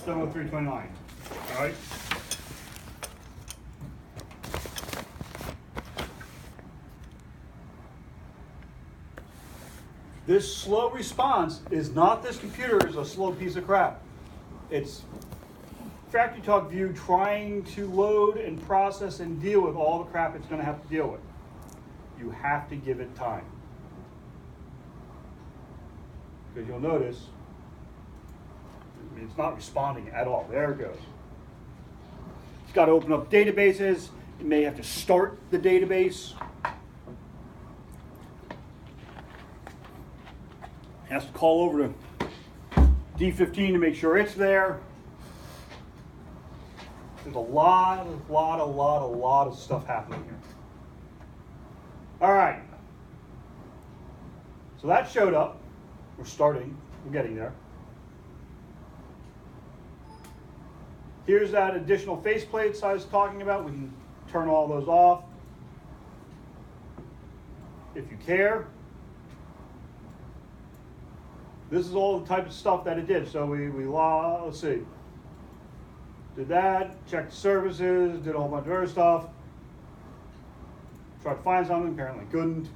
Demo 329. All right. This slow response is not this computer is a slow piece of crap. It's FactoryTalk View trying to load and process and deal with all the crap it's going to have to deal with. You have to give it time. Because you'll notice, it's not responding at all. There it goes. It's got to open up databases. It may have to start the database. It has to call over to D15 to make sure it's there. There's a lot of stuff happening here. All right. So that showed up. We're starting. We're getting there. Here's that additional faceplates I was talking about. We can turn all those off if you care. This is all the type of stuff that it did. So let's see. Did that, checked the services, did a whole bunch of other stuff. Tried to find something, apparently couldn't.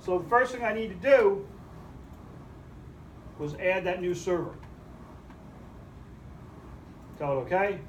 So the first thing I need to do was add that new server. Tell it okay.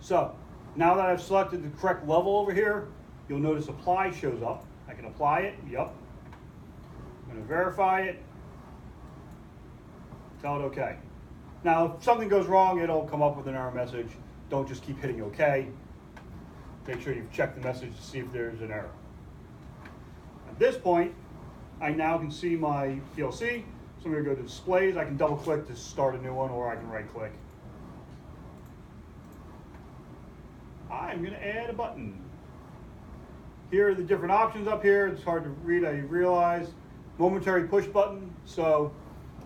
So now that I've selected the correct level over here, you'll notice apply shows up. I can apply it, yep. I'm going to verify it, tell it okay. Now if something goes wrong, it'll come up with an error message. Don't just keep hitting okay. Make sure you've checked the message to see if there's an error. At this point, I now can see my PLC. So I'm going to go to displays. I can double click to start a new one, or I can right click. I'm going to add a button. Here are the different options up here. It's hard to read, I realize. Momentary push button. So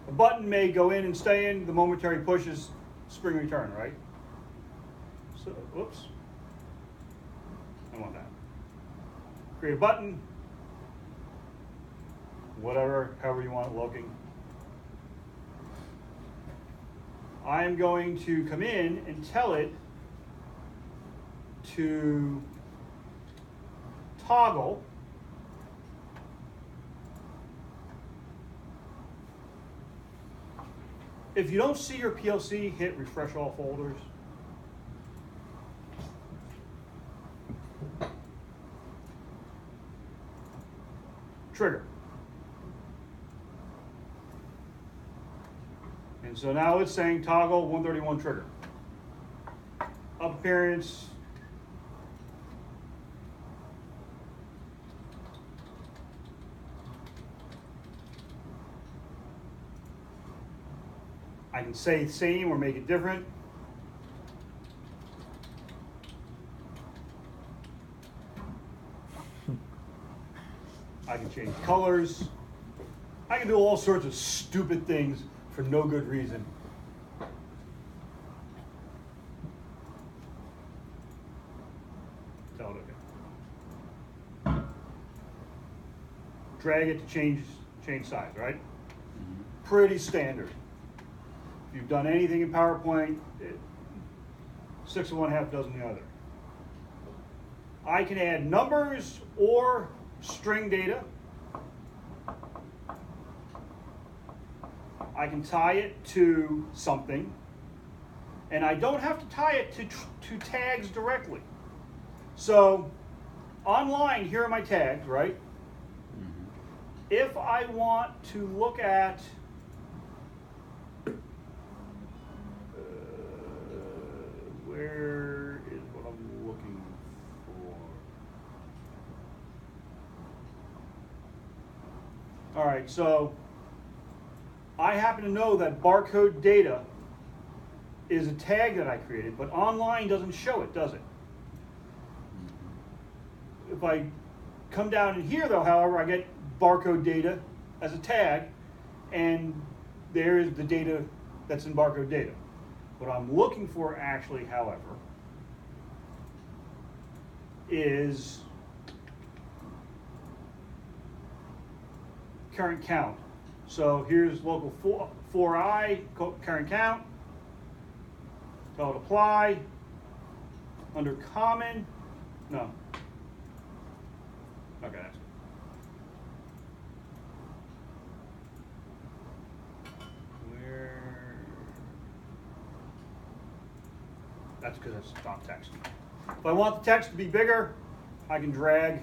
a button may go in and stay in. The momentary push is spring return, right? So, whoops. I want that. Create a button. Whatever, however you want it looking. I'm going to come in and tell it to toggle if you don't see your PLC, hit refresh all folders. Trigger. And so now it's saying toggle 131 trigger. Up appearance. I can say the same or make it different. I can change colors. I can do all sorts of stupid things for no good reason. Tell it okay. Drag it to change size, right? Pretty standard. If you've done anything in PowerPoint, 6 of one, half dozen the other. I can add numbers or string data. I can tie it to something, and I don't have to tie it to tags directly. So online, here are my tags, right? Mm-hmm. If I want to look at where is what I'm looking for? All right, so I happen to know that barcode data is a tag that I created, but online doesn't show it, does it? If I come down in here, though, however, I get barcode data as a tag, and there is the data that's in barcode data. What I'm looking for actually, however, is current count. So here's local 4i, current count. Tell it apply. Under common, no. Okay, that's good. That's because that's not text. If I want the text to be bigger, I can drag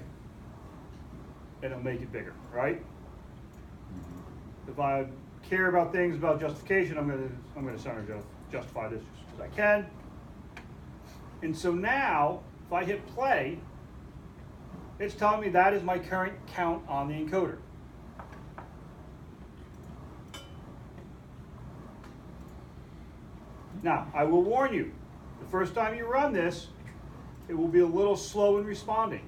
and it'll make it bigger, right? If I care about things about justification, I'm gonna center justify this just because I can. And so now, if I hit play, it's telling me that is my current count on the encoder. Now, I will warn you, the first time you run this, it will be a little slow in responding.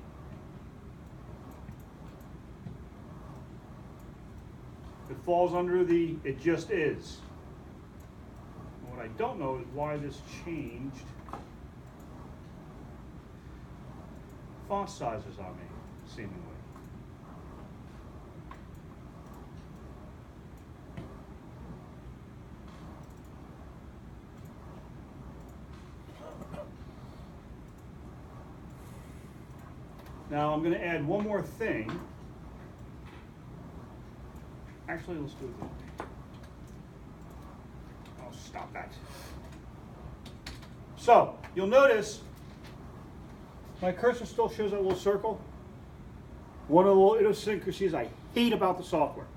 It falls under the "it just is." And what I don't know is why this changed font sizes on me, seemingly. Now I'm going to add one more thing. Actually, let's do it. I'll stop that. So, you'll notice my cursor still shows that little circle. One of the little idiosyncrasies I hate about the software.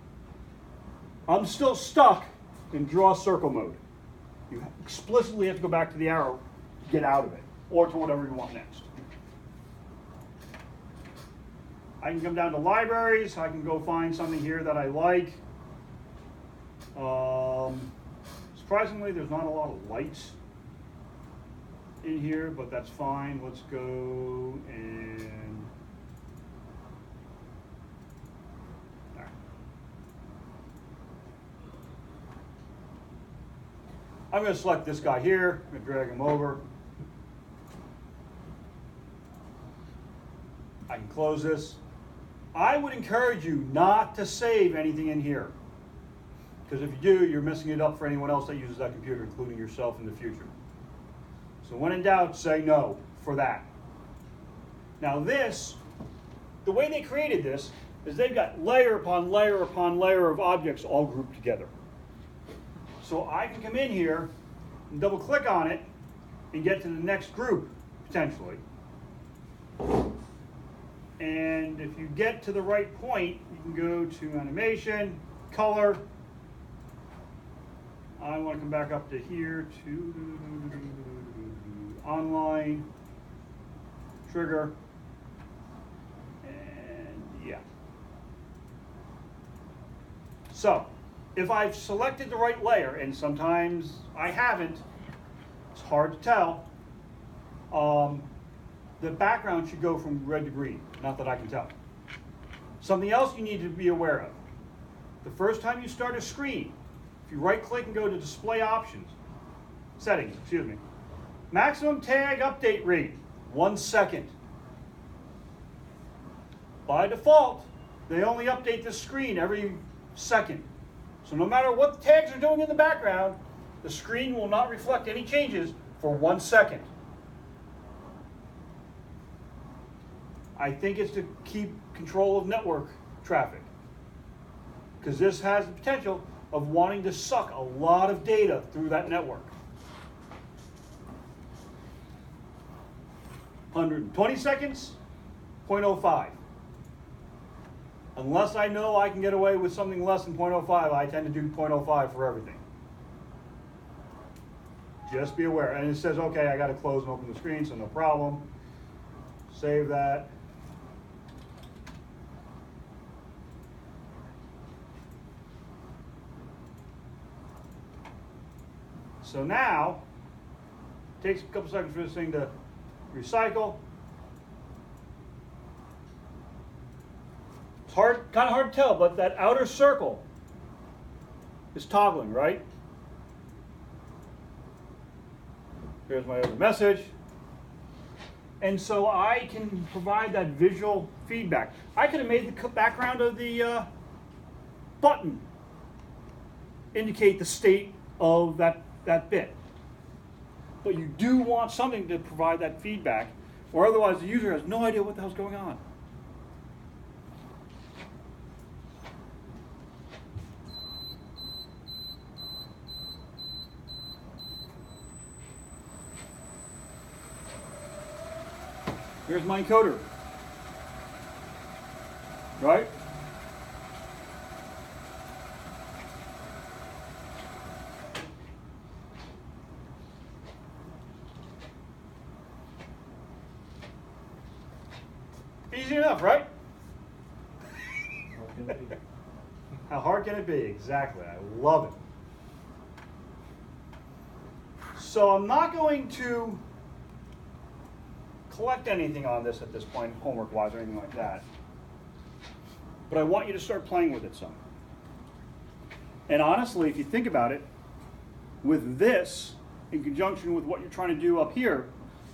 I'm still stuck in draw circle mode. You explicitly have to go back to the arrow to get out of it, or to whatever you want next. I can come down to libraries. I can go find something here that I like. Surprisingly, there's not a lot of lights in here, but that's fine. Let's go and all right. I'm going to select this guy here. I'm going to drag him over. I can close this. I would encourage you not to save anything in here, because if you do, you're messing it up for anyone else that uses that computer, including yourself in the future. So when in doubt, say no for that. Now this, the way they created this is they've got layer upon layer upon layer of objects all grouped together. So I can come in here and double click on it and get to the next group, potentially. And if you get to the right point, you can go to animation, color. I want to come back up to here to online, trigger, and yeah. So, if I've selected the right layer, and sometimes I haven't, it's hard to tell, the background should go from red to green, not that I can tell. Something else you need to be aware of. The first time you start a screen, if you right click and go to display options, settings, excuse me, maximum tag update rate, 1 second. By default, they only update the screen every second. So no matter what the tags are doing in the background, the screen will not reflect any changes for 1 second. I think it's to keep control of network traffic, because this has the potential of wanting to suck a lot of data through that network. 120 seconds, 0.05. Unless I know I can get away with something less than 0.05, I tend to do 0.05 for everything. Just be aware. And it says, okay, I got to close and open the screen, so no problem. Save that. So now, it takes a couple seconds for this thing to recycle. It's kind of hard to tell, but that outer circle is toggling, right? Here's my other message. And so I can provide that visual feedback. I could have made the background of the button indicate the state of that bit. But you do want something to provide that feedback, or otherwise the user has no idea what the hell's going on. Here's my encoder, right? Easy enough, right? How hard can it be? Exactly. I love it. So I'm not going to collect anything on this at this point, homework-wise or anything like that. But I want you to start playing with it some. And honestly, if you think about it, with this, in conjunction with what you're trying to do up here,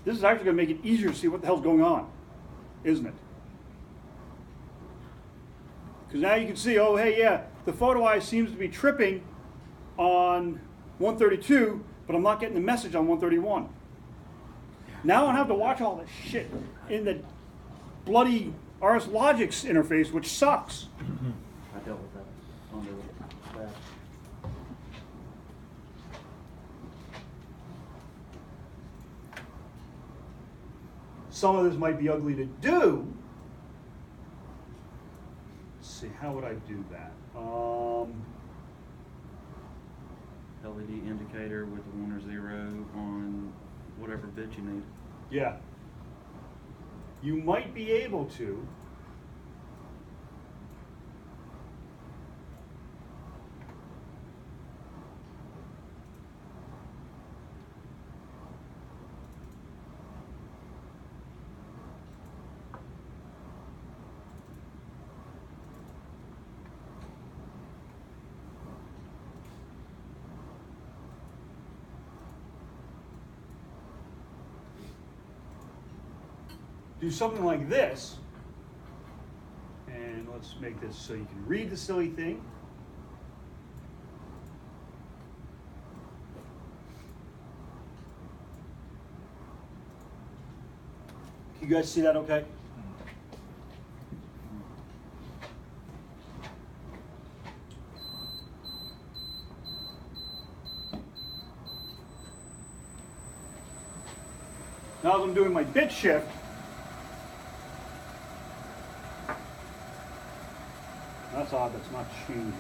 this is actually going to make it easier to see what the hell's going on, isn't it? Because now you can see, oh, hey, yeah, the photo eye seems to be tripping on 132, but I'm not getting the message on 131. Now I don't have to watch all this shit in the bloody RS Logix interface, which sucks. I dealt with that on the lab. Some of this might be ugly to do. Let's see, how would I do that? LED indicator with a 1 or 0 on whatever bit you need. Yeah. You might be able to. Do something like this, and let's make this so you can read the silly thing. Can you guys see that okay? Now as I'm doing my bit shift, that's odd, that's not changing.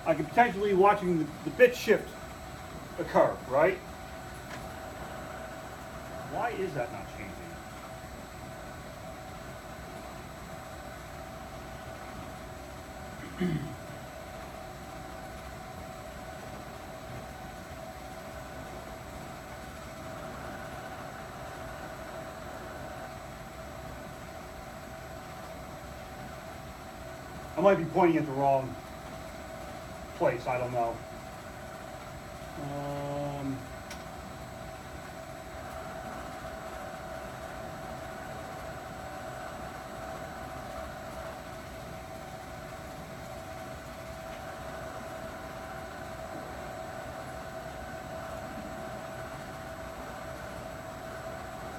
I could potentially be watching the bit shift occur, right? Why is that not changing? I might be pointing at the wrong place, I don't know.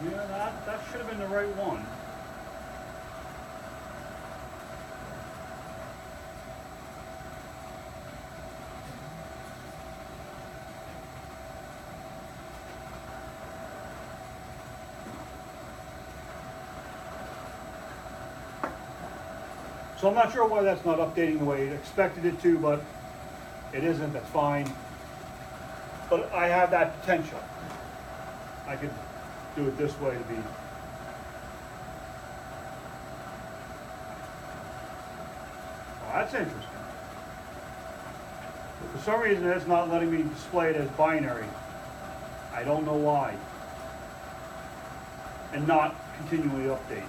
Yeah, that should have been the right one. So I'm not sure why that's not updating the way it expected it to, but it isn't, that's fine. But I have that potential. I could do it this way to be. Oh, that's interesting. But for some reason it's not letting me display it as binary. I don't know why. And not continually update.